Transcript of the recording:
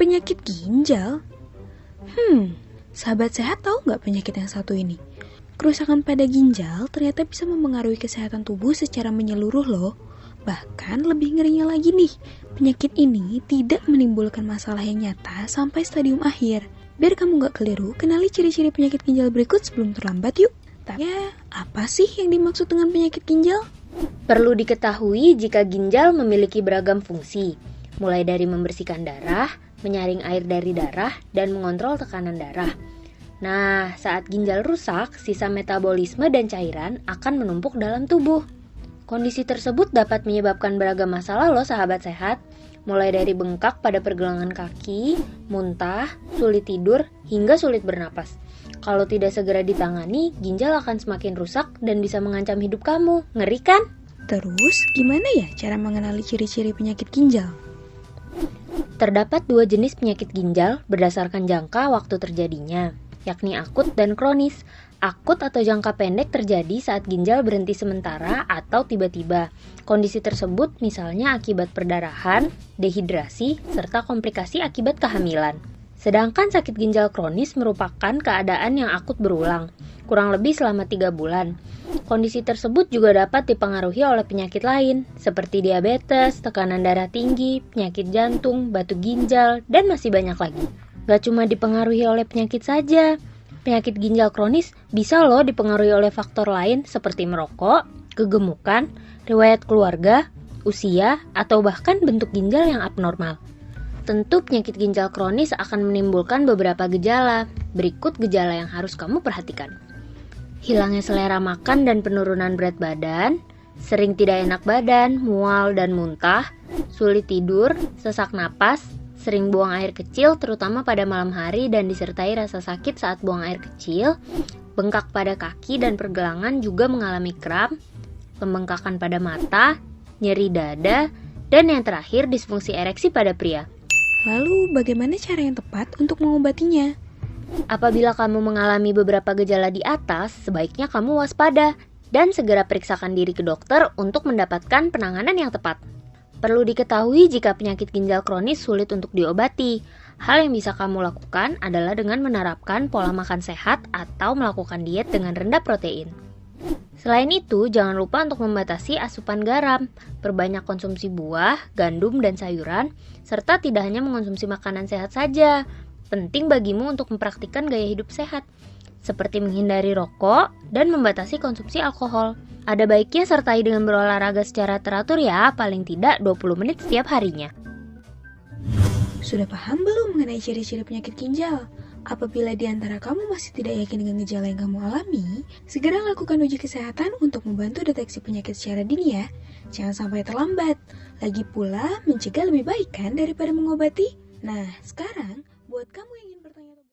Penyakit ginjal? Sahabat sehat tahu nggak penyakit yang satu ini? Kerusakan pada ginjal ternyata bisa memengaruhi kesehatan tubuh secara menyeluruh loh. Bahkan lebih ngerinya lagi nih, penyakit ini tidak menimbulkan masalah yang nyata sampai stadium akhir. Biar kamu nggak keliru, kenali ciri-ciri penyakit ginjal berikut sebelum terlambat yuk. Tapi apa sih yang dimaksud dengan penyakit ginjal? Perlu diketahui jika ginjal memiliki beragam fungsi, mulai dari membersihkan darah, menyaring air dari darah, dan mengontrol tekanan darah. Nah, saat ginjal rusak, sisa metabolisme dan cairan akan menumpuk dalam tubuh. Kondisi tersebut dapat menyebabkan beragam masalah loh sahabat sehat, mulai dari bengkak pada pergelangan kaki, muntah, sulit tidur, hingga sulit bernapas. Kalau tidak segera ditangani, ginjal akan semakin rusak dan bisa mengancam hidup kamu. Ngeri kan? Terus, gimana ya cara mengenali ciri-ciri penyakit ginjal? Terdapat 2 jenis penyakit ginjal berdasarkan jangka waktu terjadinya, yakni akut dan kronis. Akut atau jangka pendek terjadi saat ginjal berhenti sementara atau tiba-tiba. Kondisi tersebut misalnya akibat perdarahan, dehidrasi, serta komplikasi akibat kehamilan. Sedangkan sakit ginjal kronis merupakan keadaan yang akut berulang, kurang lebih selama 3 bulan. Kondisi tersebut juga dapat dipengaruhi oleh penyakit lain, seperti diabetes, tekanan darah tinggi, penyakit jantung, batu ginjal, dan masih banyak lagi. Gak cuma dipengaruhi oleh penyakit saja, penyakit ginjal kronis bisa loh dipengaruhi oleh faktor lain seperti merokok, kegemukan, riwayat keluarga, usia, atau bahkan bentuk ginjal yang abnormal. Tentu penyakit ginjal kronis akan menimbulkan beberapa gejala. Berikut gejala yang harus kamu perhatikan. Hilangnya selera makan dan penurunan berat badan, sering tidak enak badan, mual dan muntah, sulit tidur, sesak napas, sering buang air kecil terutama pada malam hari dan disertai rasa sakit saat buang air kecil, bengkak pada kaki dan pergelangan juga mengalami kram, pembengkakan pada mata, nyeri dada, dan yang terakhir disfungsi ereksi pada pria. Lalu bagaimana cara yang tepat untuk mengobatinya? Apabila kamu mengalami beberapa gejala di atas, sebaiknya kamu waspada dan segera periksakan diri ke dokter untuk mendapatkan penanganan yang tepat. Perlu diketahui jika penyakit ginjal kronis sulit untuk diobati. Hal yang bisa kamu lakukan adalah dengan menerapkan pola makan sehat atau melakukan diet dengan rendah protein. Selain itu, jangan lupa untuk membatasi asupan garam, perbanyak konsumsi buah, gandum, dan sayuran, serta tidak hanya mengonsumsi makanan sehat saja. Penting bagimu untuk mempraktikkan gaya hidup sehat, seperti menghindari rokok dan membatasi konsumsi alkohol. Ada baiknya sertai dengan berolahraga secara teratur ya, paling tidak 20 menit setiap harinya. Sudah paham belum mengenai ciri-ciri penyakit ginjal? Apabila di antara kamu masih tidak yakin dengan gejala yang kamu alami, segera lakukan uji kesehatan untuk membantu deteksi penyakit secara dini ya. Jangan sampai terlambat. Lagi pula, mencegah lebih baik kan daripada mengobati? Nah, sekarang buat kamu yang